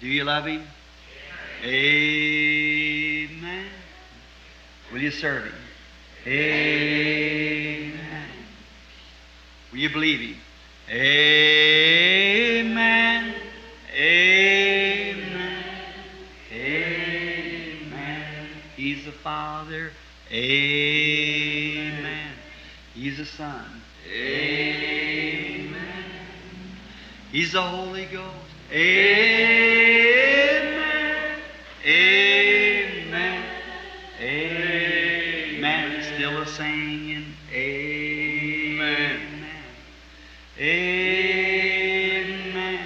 Do you love Him? Amen. Will you serve Him? Amen. Will you believe Him? Amen. Amen. Amen. He's the Father. Amen. He's the Son. Amen. He's the Holy Ghost. Amen. Amen. Amen. Still a singing. Amen. Amen.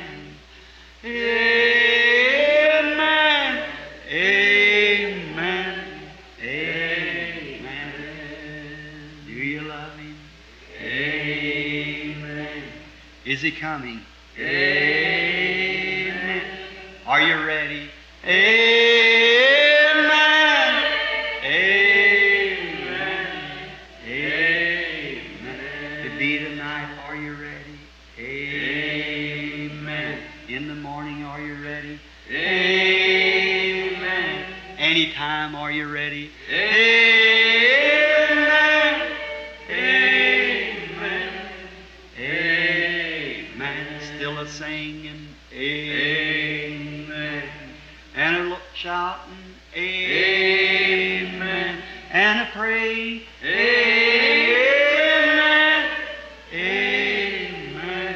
Amen. Amen. Amen. Do you love Him? Amen. Is He coming? Amen. Are you ready? Amen. Amen. Amen. To be tonight, are you ready? Amen. In the morning, are you ready? Amen. Anytime, are you ready? Amen. Amen. Amen. Still a singing. Amen. And a shouting. Amen. And a praying. Amen. Amen.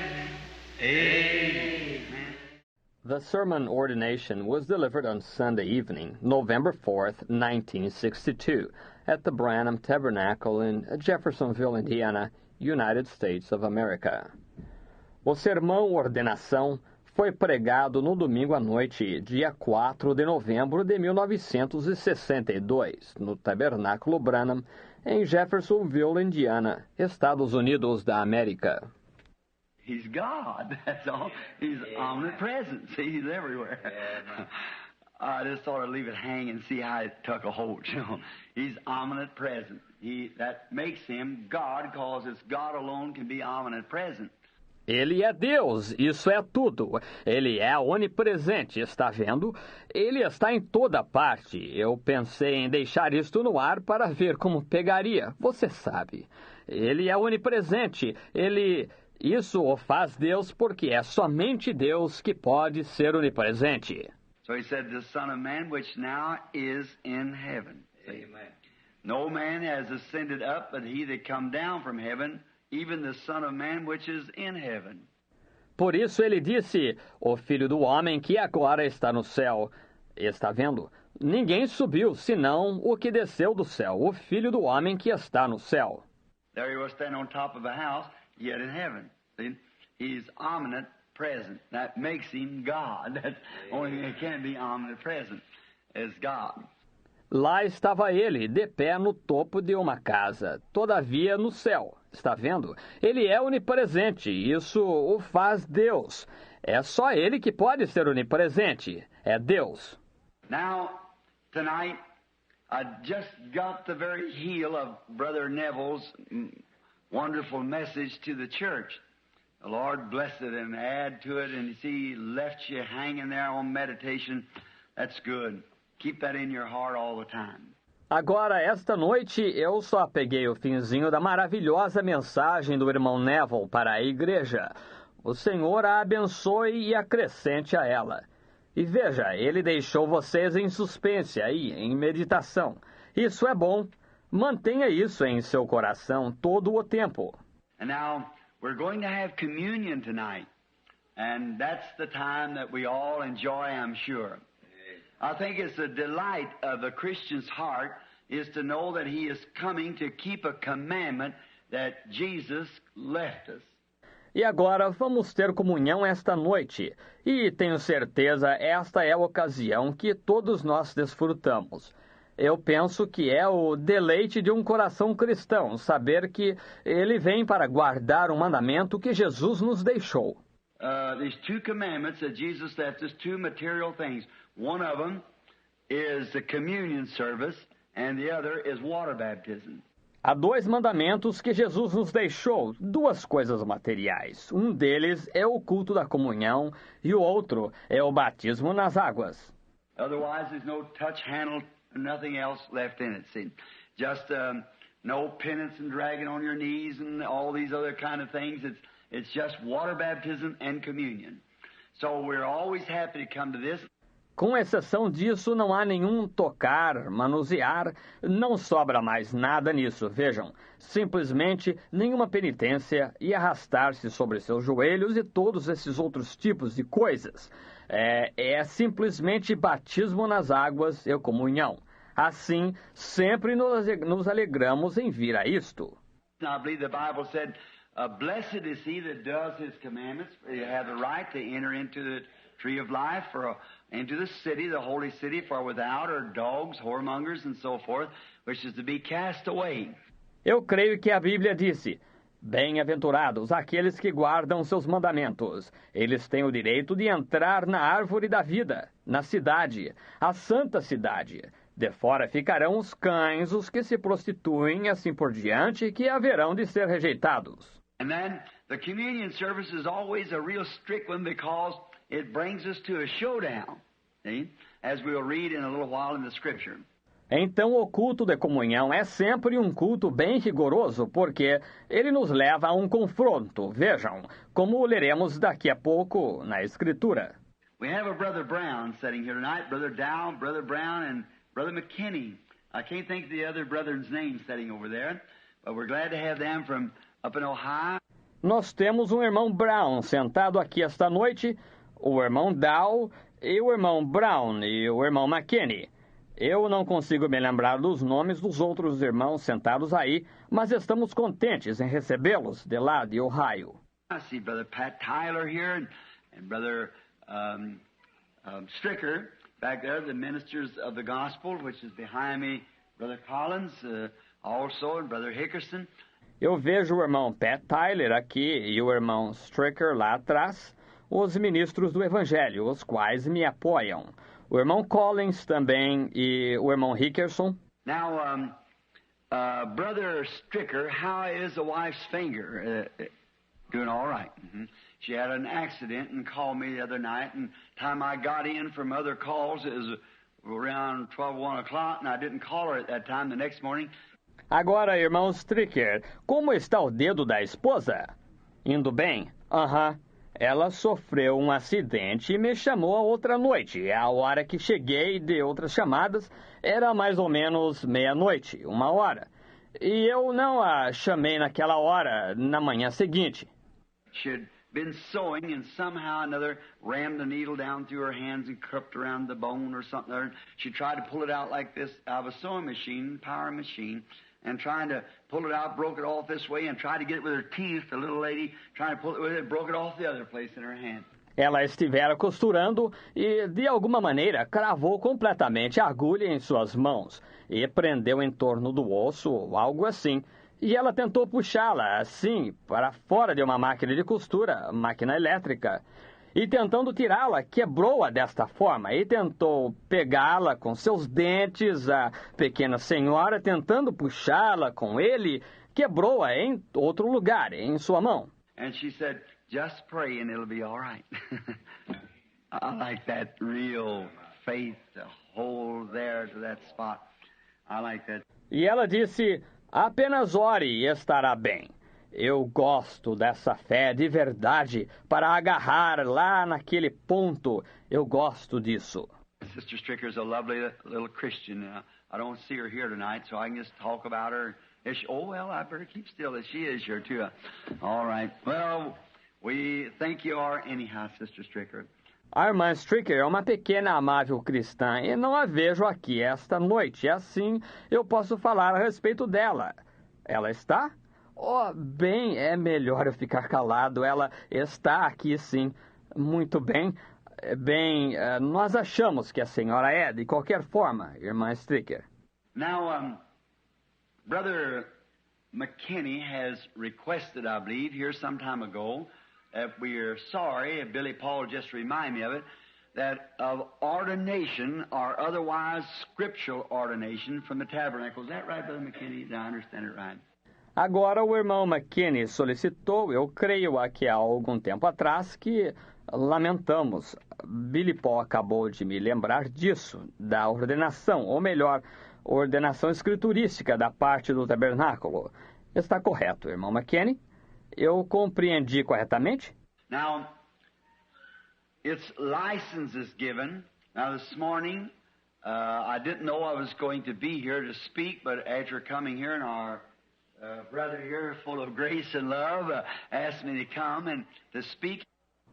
Amen. The sermon ordination was delivered on Sunday evening, November 4th, 1962, at the Branham Tabernacle in Jeffersonville, Indiana, United States of America. O sermão ordenação foi pregado no domingo à noite, dia 4 de novembro de 1962, no Tabernáculo Branham, em Jeffersonville, Indiana, Estados Unidos da América. He's God, that's all. He's omnipresent. See, He's everywhere. I just thought I'd leave it hang and see how it took a hold, you know. He's omnipresent. That makes Him God, because it's God alone can be omnipresent. Ele é Deus, isso é tudo. Ele é onipresente, está vendo? Ele está em toda parte. Eu pensei em deixar isto no ar para ver como pegaria, você sabe. Ele é onipresente, Isso o faz Deus porque é somente Deus que pode ser onipresente. So He said, the Son of Man, which now is in heaven. Amen. No man has ascended up, but He that come down from heaven, even the Son of Man which is in heaven. Por isso ele disse, o Filho do Homem que agora está no céu. Está vendo? Ninguém subiu, senão o que desceu do céu, o Filho do Homem que está no céu. There He was standing on top of a house, yet in heaven. See? He's omnipresent. That makes Him God. That's the only thing that can be omnipresent is God. Lá estava ele, de pé no topo de uma casa, todavia no céu. Está vendo? Ele é onipresente, isso o faz Deus. É só Ele que pode ser onipresente, é Deus. Now, tonight, I just got the very heel of Brother Neville's wonderful message to the church. The Lord bless it and add to it, and you see, He left you hanging there on meditation. That's good. Keep that in your heart all the time. Agora, esta noite, eu só peguei o finzinho da maravilhosa mensagem do irmão Neville para a igreja. O Senhor a abençoe e acrescente a ela. E veja, Ele deixou vocês em suspense aí, em meditação. Isso é bom. Mantenha isso em seu coração todo o tempo. And now, we're going to have communion tonight. And that's the time that we all enjoy, I'm sure. I think it's a delight of the Christian's heart is to know that he is coming to keep a commandment that Jesus left us. E agora vamos ter comunhão esta noite. E tenho certeza esta é a ocasião que todos nós desfrutamos. Eu penso que é o deleite de um coração cristão, saber que ele vem para guardar um mandamento que Jesus nos deixou. There's two commandments that Jesus left us, two material things. One of them is the communion service, and the other is water baptism. Há dois mandamentos que Jesus nos deixou, duas coisas materiais. Um deles é o culto da comunhão e o outro é o batismo nas águas. Otherwise, there's no touch, handle, nothing else left in it. See, just no penance and dragging on your knees and all these other kind of things. It's just water baptism and communion. So we're always happy to come to this. Com exceção disso, não há nenhum tocar, manusear, não sobra mais nada nisso, vejam. Simplesmente nenhuma penitência e arrastar-se sobre seus joelhos e todos esses outros tipos de coisas. É simplesmente batismo nas águas e comunhão. Assim, sempre nos alegramos em vir a isto. I believe the Bible said, blessed is he that does his commandments. You have the right to enter into the tree of life, into the city, the holy city, for without are dogs, whoremongers, and so forth, which is to be cast away. Eu creio que a Bíblia disse, bem-aventurados aqueles que guardam seus mandamentos. Eles têm o direito de entrar na árvore da vida, na cidade, a santa cidade. De fora ficarão os cães, os que se prostituem, assim por diante, que haverão de ser rejeitados. And then the communion service is always a real strict one because it brings us to a showdown, see? As we'll read in a little while in the Scripture. Então o culto de comunhão é sempre um culto bem rigoroso, porque ele nos leva a um confronto, vejam, como leremos daqui a pouco na Escritura. We have a Brother Brown sitting here tonight, Brother Dow, Brother Brown, and Brother McKinney. I can't think of the other brother's name sitting over there, but we're glad to have them from up in Ohio. Nós temos um irmão Brown sentado aqui esta noite, o irmão Dow e o irmão Brown e o irmão McKinney. Eu não consigo me lembrar dos nomes dos outros irmãos sentados aí, mas estamos contentes em recebê-los de lá de Ohio. I see Brother Pat Tyler here and Brother Stricker back there, the ministers of the gospel, which is behind me, Brother Collins also, and Brother Hickerson. Eu vejo o irmão Pat Tyler aqui e o irmão Stricker lá atrás, os ministros do Evangelho, os quais me apoiam. O irmão Collins também e o irmão Hickerson. Now, Brother Stricker, how is the wife's finger? Doing all right. Mm-hmm. She had an accident and called me the other night, and time I got in from other calls, it was around 12, 1 o'clock, and I didn't call her at that time the next morning. Agora, irmão Stricker, como está o dedo da esposa? Indo bem? Aham. Ela sofreu um acidente e me chamou a outra noite. A hora que cheguei de outras chamadas era mais ou menos meia-noite, 1 hora. E eu não a chamei naquela hora, na manhã seguinte. She had been sewing and somehow or another rammed the needle down through her hands and cupped around the bone or something. She tried to pull it out like this out of a sewing machine, power machine, and trying to pull it out, broke it off this way, and tried to get it with her teeth, the little lady, trying to pull it with it, broke it off the other place in her hand. Ela estivera costurando e, de alguma maneira, cravou completamente a agulha em suas mãos e prendeu em torno do osso, algo assim. E ela tentou puxá-la, assim, para fora de uma máquina de costura, máquina elétrica. E tentando tirá-la, quebrou-a desta forma e tentou pegá-la com seus dentes. A pequena senhora, tentando puxá-la com ele, quebrou-a em outro lugar, em sua mão. And she said, just pray and it'll be all right. I like that real faith to hold there to that spot. I like that. E ela disse, apenas ore e estará bem. Eu gosto dessa fé de verdade para agarrar lá naquele ponto. Eu gosto disso. Sister Stricker is a lovely little Christian. I don't see her here tonight, so I can just talk about her. Oh, well, I better keep still as she is here, too. All right. Well, we think you are anyhow, Sister Stricker. A irmã Stricker é uma pequena amável cristã e não a vejo aqui esta noite. Assim, eu posso falar a respeito dela. Ela está? Oh, bem, é melhor eu ficar calado. Ela está aqui, sim. Muito bem. Bem, nós achamos que a senhora é, de qualquer forma, irmã Stricker. Now, Brother McKinney has requested, I believe, here some time ago, that we are sorry, Billy Paul just reminded me of it, that of ordination or otherwise scriptural ordination from the tabernacle. Is that right, Brother McKinney? Did I understand it right? Agora, o irmão McKinney solicitou, eu creio aqui há algum tempo atrás, que lamentamos. Billy Paul acabou de me lembrar disso, da ordenação, ou melhor, ordenação escriturística da parte do tabernáculo. Está correto, irmão McKinney? Eu compreendi corretamente? Now, its license is given. Now, this morning, I didn't know I was going to be here to speak, but after coming here and our brother here, full of grace and love, asked me to come and to speak.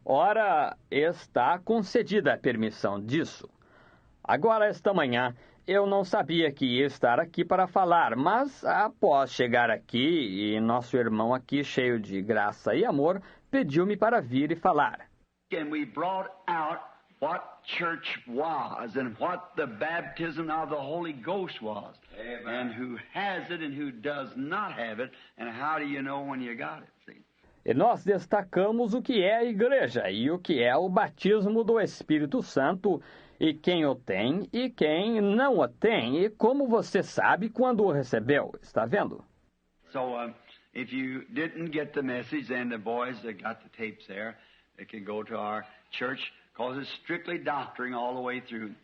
Ora, está concedida a permissão disso. Agora, esta manhã, eu não sabia que ia estar aqui para falar, mas após chegar aqui e nosso irmão aqui, cheio de graça e amor, pediu-me para vir e falar. And we brought out what church was and what the baptism of the Holy Ghost was. Amen. And who has it and who does not have it, and how do you know when you got it? See? E nós destacamos o que é a igreja e o que é o batismo do Espírito Santo, e quem o tem e quem não o tem, e como você sabe quando o recebeu. Está vendo? So, if you didn't get the message, then the boys that got the tapes there, they can go to our church, because it's strictly doctrine all the way through.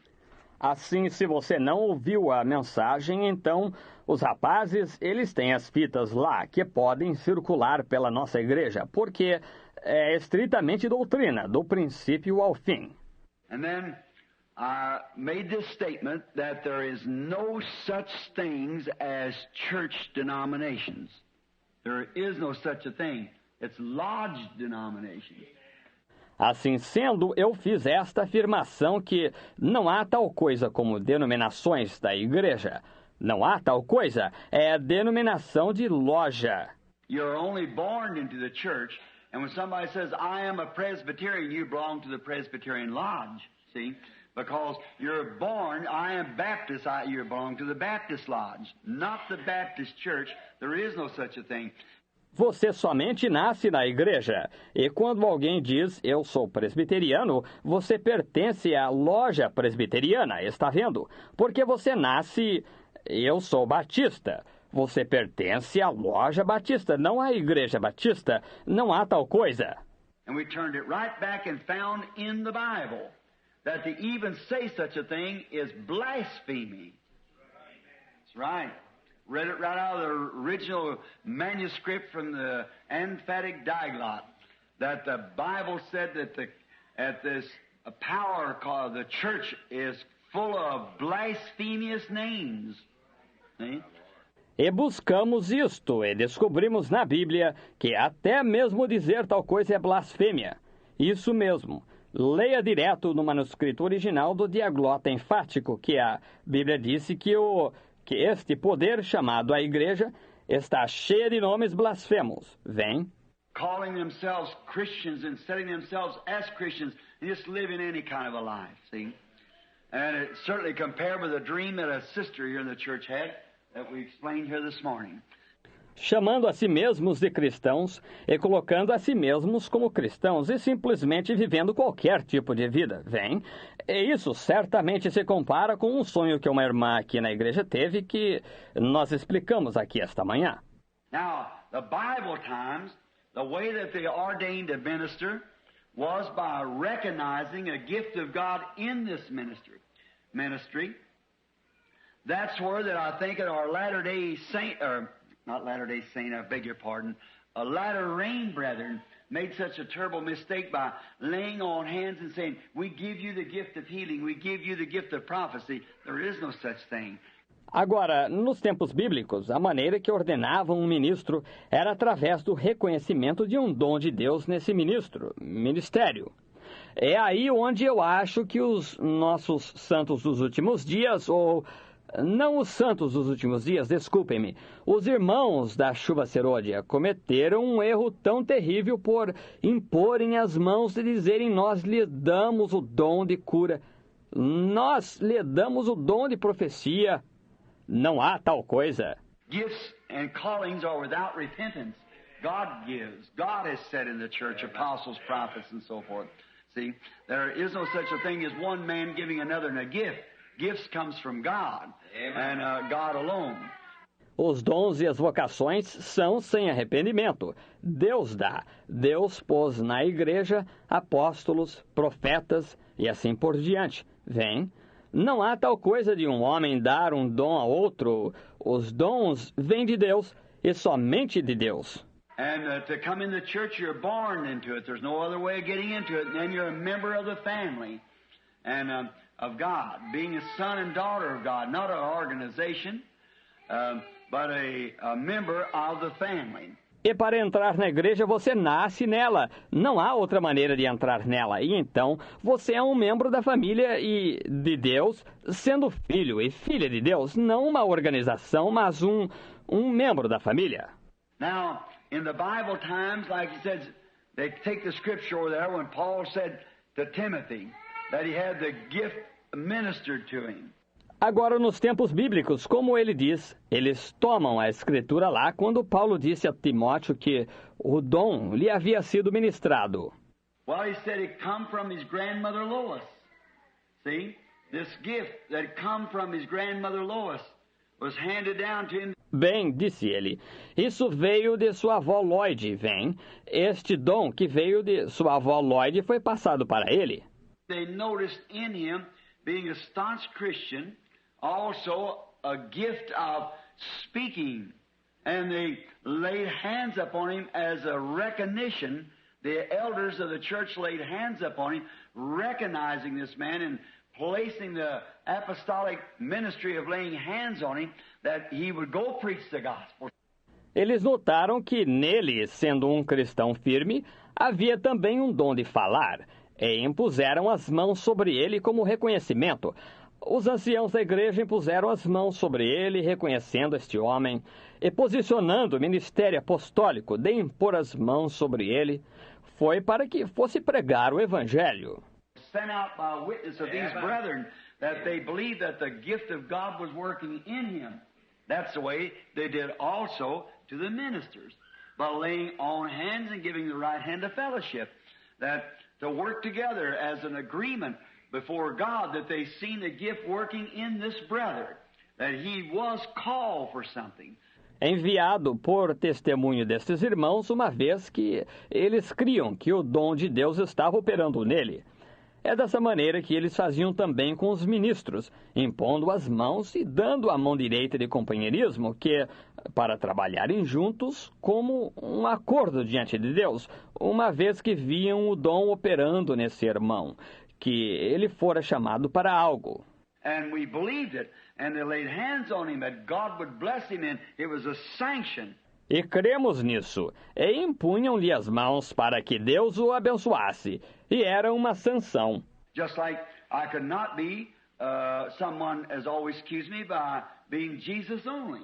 Assim, se você não ouviu a mensagem, então os rapazes, eles têm as fitas lá que podem circular pela nossa igreja, porque é estritamente doutrina, do princípio ao fim. And then I made this statement that there is no such things as church denominations. There is no such a thing. It's lodge denominations. Assim sendo, eu fiz esta afirmação que não há tal coisa como denominações da igreja. Não há tal coisa, é a denominação de loja. You're only born into the church, and when somebody says, I am a Presbyterian, you belong to the Presbyterian lodge, see? Because you're born, I am Baptist, you belong to the Baptist lodge, not the Baptist church. There is no such a thing. Você somente nasce na igreja. E quando alguém diz, eu sou presbiteriano, você pertence à loja presbiteriana, está vendo? Porque você nasce, eu sou batista. Você pertence à loja batista, não à igreja batista. Não há tal coisa. And we turned it right back and found in the Bible that to even say such a thing is blasphemy. That's right. Read it right out of the original manuscript from the emphatic diglot, that the Bible said that this power called the church is full of blasphemous names. See? E buscamos isto e descobrimos na Bíblia que até mesmo dizer tal coisa é blasfêmia. Isso mesmo. Leia direto no manuscrito original do diaglota enfático, que a Bíblia disse que este poder chamado a igreja está cheio de nomes blasfemos. Vem. Calling themselves Christians and setting themselves as Christians and just living any kind of a life, see? And it certainly compared with a dream that a sister here in the church had that we explained here this morning. Chamando a si mesmos de cristãos e colocando a si mesmos como cristãos e simplesmente vivendo qualquer tipo de vida. Vem. E isso certamente se compara com um sonho que uma irmã aqui na igreja teve que nós explicamos aqui esta manhã. Now, the Bible times, the way that they ordained a minister was by recognizing a gift of God in this ministry. That's where that I think that our Latter-day Saint, or not Latter-day Saint, I beg your pardon, a Latter Rain brethren made such a terrible mistake by laying on hands and saying, we give you the gift of healing, we give you the gift of prophecy. There is no such thing. Agora, nos tempos bíblicos, a maneira que ordenavam um ministro era através do reconhecimento de um dom de Deus nesse ministério. É aí onde eu acho que os nossos santos dos últimos dias, ou não os santos dos últimos dias, desculpem-me, os irmãos da chuva serôdia cometeram um erro tão terrível por imporem as mãos e dizerem, nós lhe damos o dom de cura, nós lhe damos o dom de profecia. Não há tal coisa. Gifts and callings are without repentance. God gives. God has said in the church, apostles, prophets, and so forth. See, there is no such a thing as one man giving another a gift. Gifts comes from God, and God alone. Os dons e as vocações são sem arrependimento. Deus dá. Deus pôs na igreja apóstolos, profetas e assim por diante. Vem. Não há tal coisa de um homem dar um dom a outro. Os dons vêm de Deus e somente de Deus. And to come in the church, you're born into it. There's no other way of getting into it. And then you're a member of the family and of God, being a son and daughter of God, not an organization, but a member of the family. E para entrar na igreja, você nasce nela. Não há outra maneira de entrar nela. E então, você é um membro da família e de Deus, sendo filho e filha de Deus, não uma organização, mas um membro da família. Now, in the Bible times, like he says, they take the scripture over there when Paul said to Timothy that he had the gift ministered to him. Agora, nos tempos bíblicos, como ele diz, eles tomam a escritura lá quando Paulo disse a Timóteo que o dom lhe havia sido ministrado. Well, he said it come from his grandmother Lois. See? This gift that come from his grandmother Lois was handed down to him. Bem, disse ele, isso veio de sua avó Lloyd, vem. Este dom que veio de sua avó Lloyd foi passado para ele. They noticed in him, being a staunch Christian, also a gift of speaking. And they laid hands upon him as a recognition. The elders of the church laid hands upon him, recognizing this man and placing the apostolic ministry of laying hands on him, that he would go preach the gospel. Eles notaram que nele, sendo um cristão firme, havia também um dom de falar, e impuseram as mãos sobre ele como reconhecimento. Os anciãos da igreja impuseram as mãos sobre ele, reconhecendo este homem, e posicionando o ministério apostólico de impor as mãos sobre ele, foi para que fosse pregar o evangelho. Sent out by witness of these brethren that they believed that the gift of God was working in him. That's the way they did also to the ministers, by laying on hands and giving the right hand of fellowship, that to work together as an agreement before God that they seen the gift working in this brother, that he was called for something. Enviado por testemunho destes irmãos, uma vez que eles criam que o dom de Deus estava operando nele. É dessa maneira que eles faziam também com os ministros, impondo as mãos e dando a mão direita de companheirismo, que, para trabalharem juntos como um acordo diante de Deus, uma vez que viam o dom operando nesse irmão, que ele fora chamado para algo. And we believed it, and they laid hands on him that God would bless him, and it was a sanction. E cremos nisso, e impunham-lhe as mãos para que Deus o abençoasse, e era uma sanção. Just like I could not be, someone has always accused me by being Jesus only.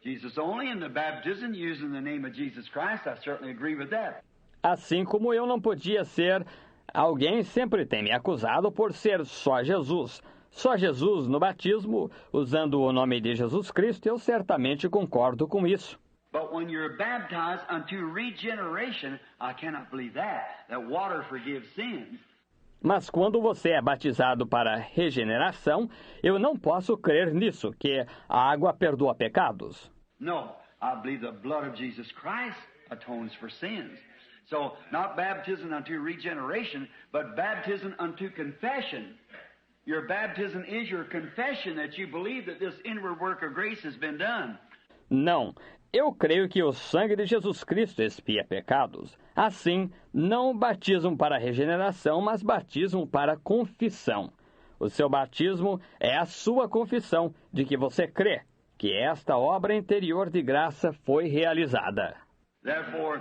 Jesus only in the baptism using the name of Jesus Christ, I certainly agree with that. Assim como eu não podia ser, alguém sempre tem me acusado por ser só Jesus. Só Jesus no batismo, usando o nome de Jesus Cristo, eu certamente concordo com isso. But when you're baptized unto regeneration, I cannot believe that water forgives sins. Mas quando você é batizado para regeneração, eu não posso crer nisso, que a água perdoa pecados. No, I believe the blood of Jesus Christ atones for sins. So, not baptism unto regeneration, but baptism unto confession. Your baptism is your confession that you believe that this inward work of grace has been done. Não, eu creio que o sangue de Jesus Cristo expia pecados. Assim, não batismo para regeneração, mas batismo para confissão. O seu batismo é a sua confissão de que você crê que esta obra interior de graça foi realizada. Therefore,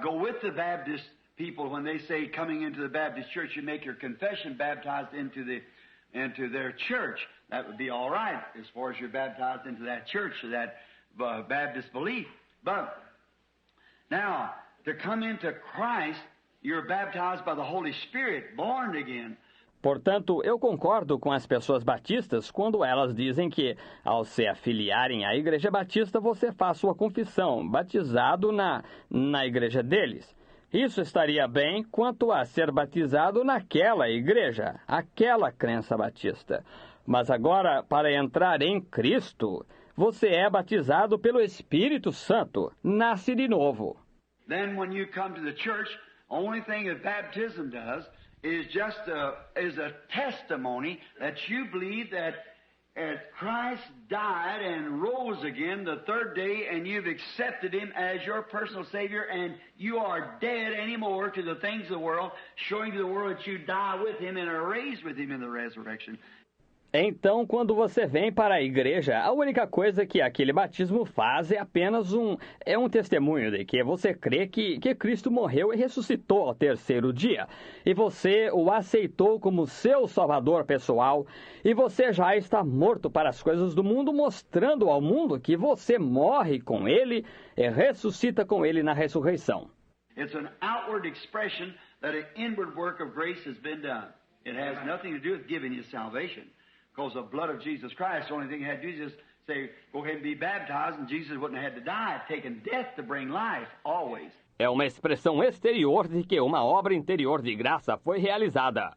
go with the Baptist people when they say coming into the Baptist church, you make your confession baptized into their church. That would be all right as far as you're baptized into that church, that Baptist belief. But now, to come into Christ, you're baptized by the Holy Spirit, born again. Portanto, eu concordo com as pessoas batistas quando elas dizem que, ao se afiliarem à Igreja Batista, você faz sua confissão, batizado na igreja deles. Isso estaria bem quanto a ser batizado naquela igreja, aquela crença batista. Mas agora, para entrar em Cristo, você é batizado pelo Espírito Santo, nasce de novo. Then when you come to the church, only thing that baptism does is just a testimony that you believe that Christ died and rose again the third day, and you've accepted Him as your personal Savior, and you are dead anymore to the things of the world, showing to the world that you die with Him and are raised with Him in the resurrection. Então, quando você vem para a igreja, a única coisa que aquele batismo faz é apenas um testemunho de que você crê que Cristo morreu e ressuscitou ao terceiro dia. E você o aceitou como seu salvador pessoal. E você já está morto para as coisas do mundo, mostrando ao mundo que você morre com Ele e ressuscita com Ele na ressurreição. It's an outward expression that an inward work of grace has been done. It has nothing to do with giving you salvation. Because the blood of Jesus Christ, the only thing he had to do is just say, go ahead and be baptized, and Jesus wouldn't have had to die, taking death to bring life, always. É uma expressão exterior de que uma obra interior de graça foi realizada.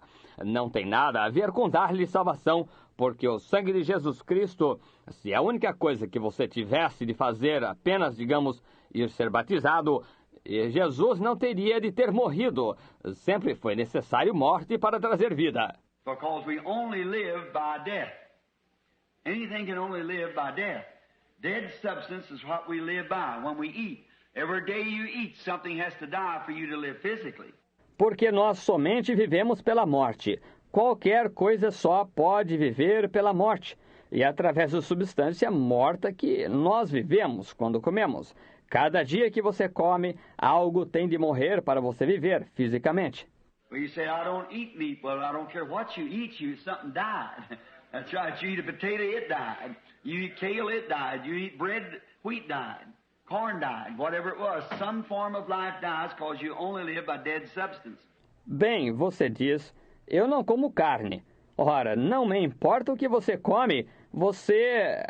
Não tem nada a ver com dar-lhe salvação, porque o sangue de Jesus Cristo, se a única coisa que você tivesse de fazer apenas, digamos, ir ser batizado, Jesus não teria de ter morrido. Sempre foi necessário morte para trazer vida. Because we only live by death. Anything can only live by death. Dead substance is what we live by when we eat. Every day you eat, something has to die for you to live physically. Porque nós somente vivemos pela morte. Qualquer coisa só pode viver pela morte. E é através da substância morta que nós vivemos quando comemos. Cada dia que você come, algo tem de morrer para você viver fisicamente. Well, you say, I don't eat meat. Well, I don't care what you eat, something died. That's right. You eat a potato, it died. You eat kale, it died. You eat bread, wheat died. Corn died. Whatever it was, some form of life dies because you only live by dead substance. Bem, você diz, eu não como carne. Ora, não me importa o que você come,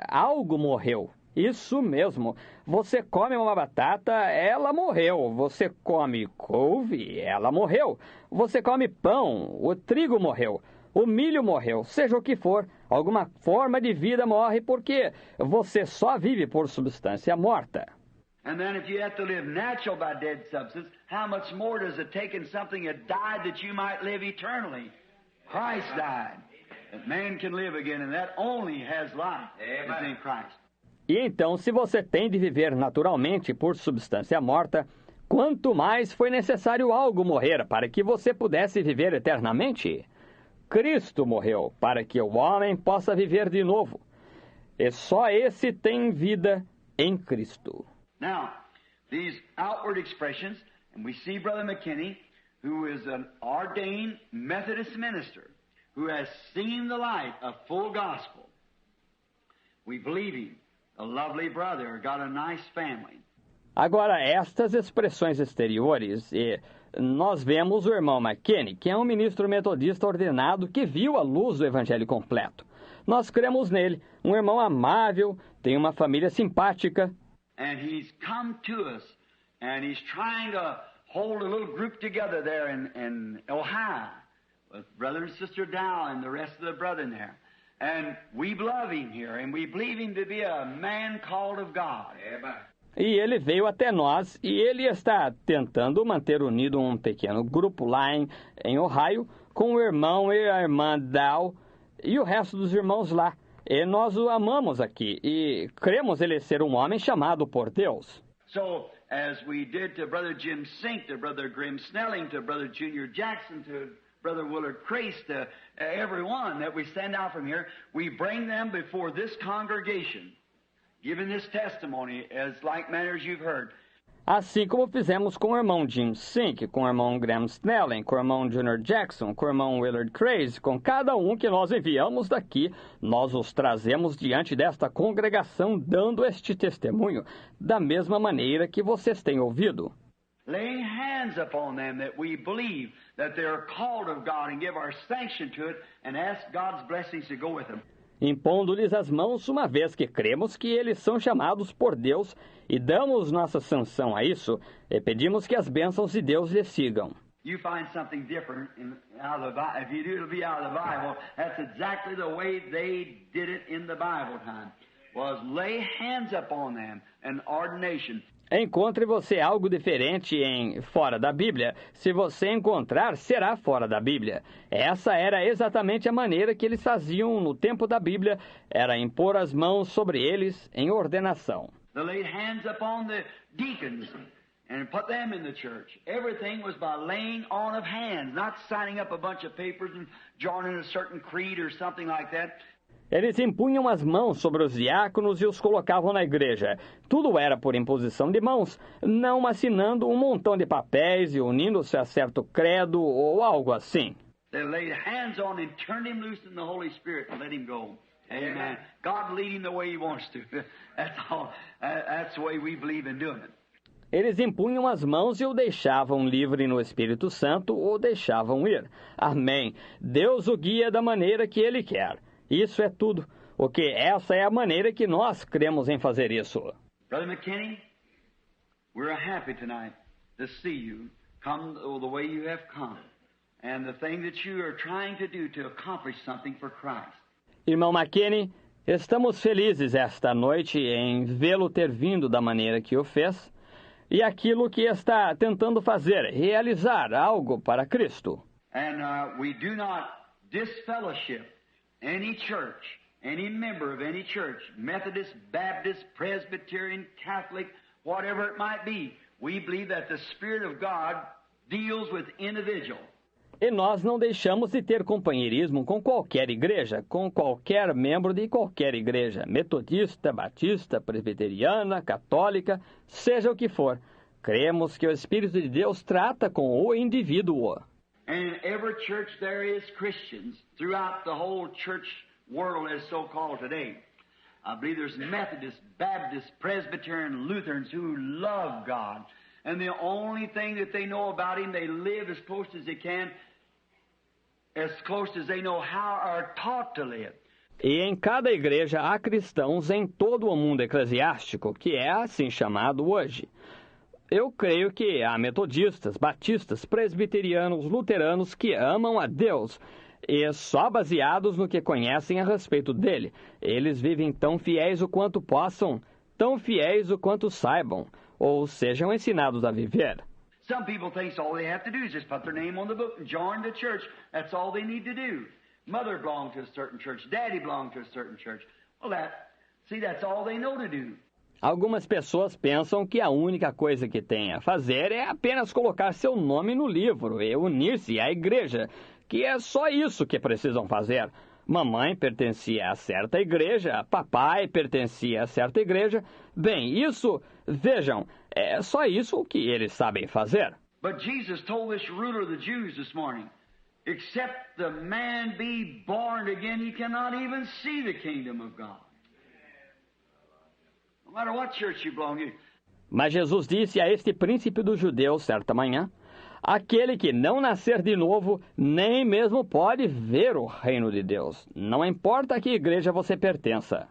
algo morreu. Isso mesmo. Você come uma batata, ela morreu. Você come couve, ela morreu. Você come pão, o trigo morreu. O milho morreu. Seja o que for, alguma forma de vida morre porque você só vive por substância morta. And then if you have to live natural by dead substance, how much more does it take in something that died that you might live eternally? Christ died, that man can live again, and that only has life. It's in Christ. E então, se você tem de viver naturalmente por substância morta, quanto mais foi necessário algo morrer para que você pudesse viver eternamente? Cristo morreu para que o homem possa viver de novo. E só esse tem vida em Cristo. Now, these outward expressions, and we see Brother McKinney, who is an ordained Methodist minister, who has seen the light of full gospel. We believe him. A lovely brother, got a nice family. Agora, estas expressões exteriores, nós vemos o irmão McKinney, que é um ministro metodista ordenado que viu a luz do evangelho completo. Nós cremos nele, um irmão amável, tem uma família simpática. And he's come to us, and he's trying to hold a little group together there in Ohio, with Brother and Sister Dow and the rest of the brethren there. And we love him here, and we believe him to be a man called of God. E ele veio até nós, e ele está tentando manter unido um pequeno grupo lá em Ohio, com o irmão e a irmã Dow, e o resto dos irmãos lá. E nós o amamos aqui, e cremos ele ser um homem chamado por Deus. So, as we did to Brother Jim Sink, to Brother Grim Snelling, to Brother Junior Jackson, to Brother Willard Crace, to everyone that we send out from here, we bring them before this congregation, giving this testimony as like manner as you've heard. Assim como fizemos com o irmão Jim Sink, com o irmão Graham Snelling, com o irmão Junior Jackson, com o irmão Willard Craze, com cada um que nós enviamos daqui, nós os trazemos diante desta congregação dando este testemunho, da mesma maneira que vocês têm ouvido. Laying hands upon them that we believe that they are called of God and give our sanction to it and ask God's blessings to go with them. impondo-lhes as mãos, uma vez que cremos que eles são chamados por Deus e damos nossa sanção a isso, e pedimos que as bênçãos de Deus lhes sigam. You find something different out of the Bible. If you do, it'll be out of the Bible. That's exactly the way they did it in the Bible time. Was lay hands upon them, an ordination. Encontre você algo diferente em fora da Bíblia. Se você encontrar, será fora da Bíblia. Essa era exatamente a maneira que eles faziam no tempo da Bíblia, era impor as mãos sobre eles em ordenação. They laid hands upon the deacons and put them in the church. Everything was by laying on of hands, not signing up a bunch of papers and joining a certain creed or something like that. Eles impunham as mãos sobre os diáconos e os colocavam na igreja. Tudo era por imposição de mãos, não assinando um montão de papéis e unindo-se a certo credo ou algo assim. They laid hands on him, turned him loose in the Holy Spirit and let him go. Amen. God lead him the way he wants to. That's all. That's the way we believe in doing it. Eles impunham as mãos e o deixavam livre no Espírito Santo ou deixavam ir. Amém. Deus o guia da maneira que Ele quer. Isso é tudo. Porque essa é a maneira que nós cremos em fazer isso. Brother McKinney, we're happy tonight to see you come the way you have come. And the thing that you are trying to do to accomplish something for Christ. Irmão McKinney, estamos felizes esta noite em vê-lo ter vindo da maneira que o fez. E aquilo que está tentando fazer, realizar algo para Cristo. And we do not disfellowship any church, any member of any church, Methodist, Baptist, Presbyterian, Catholic, whatever it might be. We believe that the Spirit of God deals with individual. E nós não deixamos de ter companheirismo com qualquer igreja, com qualquer membro de qualquer igreja, metodista, batista, presbiteriana, católica, seja o que for. Cremos que o Espírito de Deus trata com o indivíduo. And every church there is Christians throughout the whole church world as so-called today. I believe there's Methodists, Baptists, Presbyterian, Lutherans who love God. And the only thing that they know about Him, they live as close as they can, as close as they know how or are taught to live. E em cada igreja há cristãos em todo o mundo eclesiástico, que é assim chamado hoje. Eu creio que há metodistas, batistas, presbiterianos, luteranos que amam a Deus e só baseados no que conhecem a respeito dele. Eles vivem tão fiéis o quanto possam, tão fiéis o quanto saibam, ou sejam ensinados a viver. Some people think all they have to do is just put their name on the book and join the church. That's all they need to do. Mother belonged to a certain church. Daddy belonged to a certain church. Well, that's all they know to do. Algumas pessoas pensam que a única coisa que tem a fazer é apenas colocar seu nome no livro e unir-se à igreja, que é só isso que precisam fazer. Mamãe pertencia a certa igreja, papai pertencia a certa igreja. Bem, isso, vejam, é só isso que eles sabem fazer. But Jesus told this ruler of the Jews this morning, except the man be born again, he cannot even see the kingdom of God. No matter what church you belong to. Mas Jesus disse a este príncipe dos judeus certa manhã, aquele que não nascer de novo, nem mesmo pode ver o reino de Deus. Não importa a que igreja você pertença.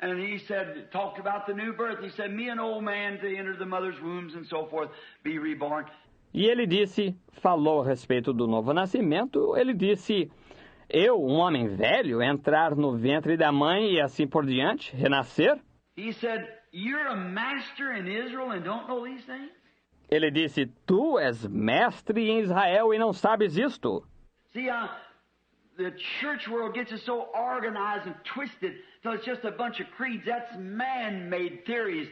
And he said, talked about the new birth. He said, me an old man to enter the mother's wombs and so forth, be reborn. E ele disse, falou a respeito do novo nascimento, ele disse, eu, um homem velho, entrar no ventre da mãe e assim por diante, renascer? He said, you're a master in Israel and don't know these things? Ele disse, tu és mestre em Israel e não sabes isto? See, the church world gets us so organized and twisted till it's just a bunch of creeds. That's man-made theories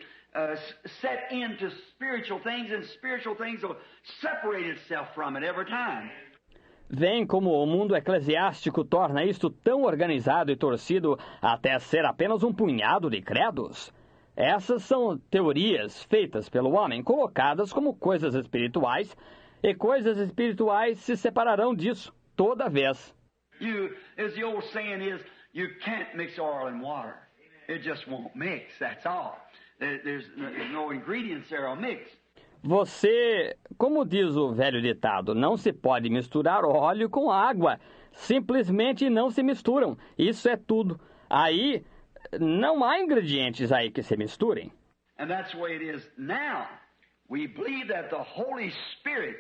set into spiritual things, and spiritual things will separate itself from it every time. Vem como o mundo eclesiástico torna isto tão organizado e torcido até ser apenas um punhado de credos. Essas são teorias feitas pelo homem, colocadas como coisas espirituais, e coisas espirituais se separarão disso toda vez. As the old saying is, you can't mix oil and water. It just won't mix, that's all. There's no ingredients there will mix. Você, como diz o velho ditado, não se pode misturar óleo com água. Simplesmente não se misturam. Isso é tudo. Aí não há ingredientes aí que se misturem. And that's the way it is now. We believe that the Holy Spirit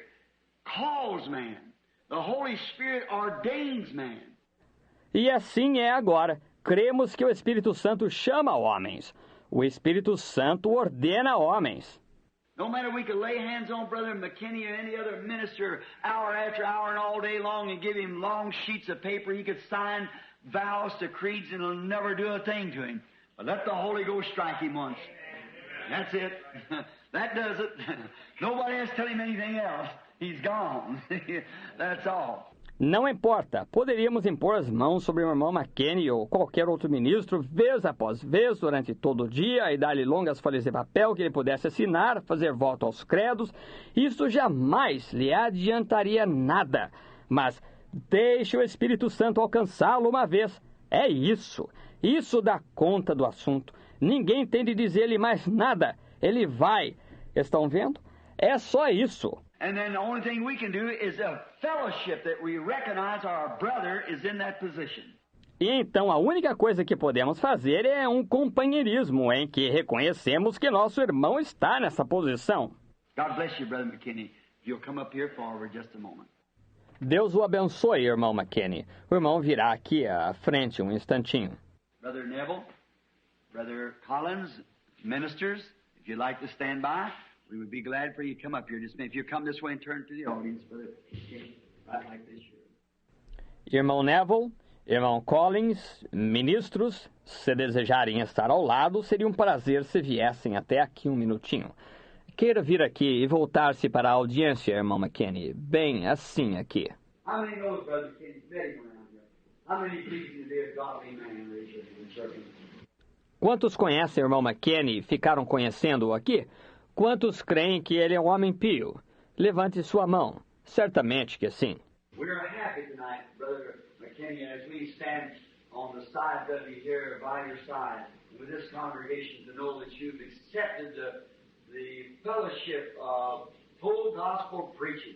calls man. The Holy Spirit ordains man. E assim é agora. Cremos que o Espírito Santo chama homens. O Espírito Santo ordena homens. No matter we could lay hands on Brother McKinney or any other minister hour after hour and all day long and give him long sheets of paper, he could sign vows to creeds and it'll never do a thing to him. But let the Holy Ghost strike him once. That's it. That does it. Nobody has to tell him anything else. He's gone. That's all. Não importa, poderíamos impor as mãos sobre o irmão McKinney ou qualquer outro ministro, vez após vez, durante todo o dia, e dar-lhe longas folhas de papel que ele pudesse assinar, fazer voto aos credos. Isso jamais lhe adiantaria nada. Mas deixe o Espírito Santo alcançá-lo uma vez. É isso. Isso dá conta do assunto. Ninguém tem de dizer-lhe mais nada. Ele vai. Estão vendo? É só isso. And then the only thing we can do is a fellowship that we recognize our brother is in that position. E então a única coisa que podemos fazer é um companheirismo em que reconhecemos que nosso irmão está nessa posição. God bless you, Brother McKinney. You'll come up here forward just a moment. Deus o abençoe, irmão McKinney. O irmão virá aqui à frente um instantinho. Brother Neville, Brother Collins, ministers, if you'd like to stand by, we would be glad for you to come up here. Just if you come this way and turn to the audience, Brother McKinney, right like this here. Irmão Neville, irmão Collins, ministros, se desejarem estar ao lado, seria um prazer se viessem até aqui um minutinho. Queira vir aqui e voltar-se para a audiência, irmão McKinney, bem assim aqui. How many knows Brother McKinney? Very around here. How many believes in the godly man raise your hand, serving? Quantos conhecem o irmão McKinney e ficaram conhecendo-o aqui? Quantos creem que ele é um homem pio? Levante sua mão. Certamente que sim. We are happy tonight, Brother McKinney, as we stand on the side of you here, by your side, with this congregation, to know that you've accepted the fellowship of full gospel preaching.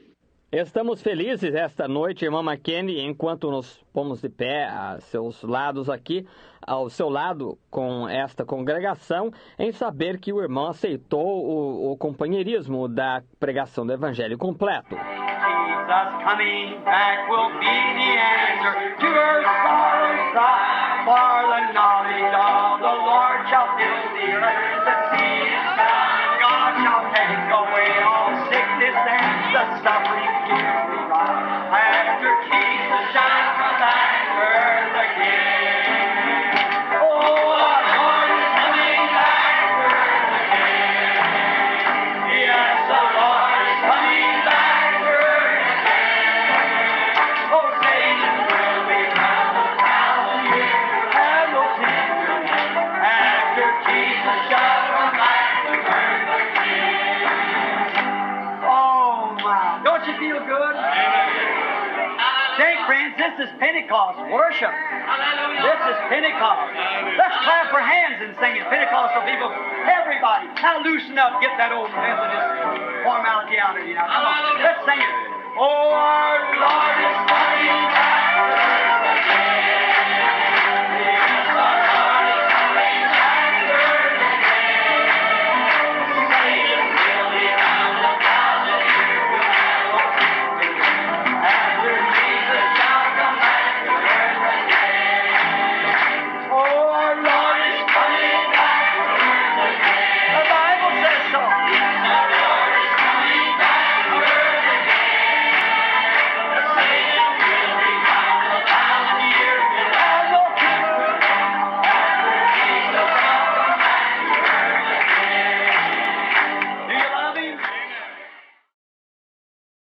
Estamos felizes esta noite, irmão McKinney, enquanto nos pomos de pé a seus lados aqui, ao seu lado com esta congregação, em saber que o irmão aceitou o companheirismo da pregação do Evangelho completo. Jesus coming back will be the answer to her sorrow's cry, for the knowledge of the Lord shall fill the earth. The sea is found, God shall take away all sickness and the suffering here we rise. After Jesus shall come back to earth again. Oh, our Lord is coming back to earth again. Yes, the Lord is coming back to earth again. Oh, Satan will be bound you have no tender hand. After Jesus shall come back to earth again. Oh, my. Don't you feel good? Say, friends, this is Pentecost worship. This is Pentecost. Let's clap our hands and sing it. Pentecostal people, everybody, now loosen up, get that old Methodist formality out of you now. Come on, let's sing it. Oh, our Lord is coming back.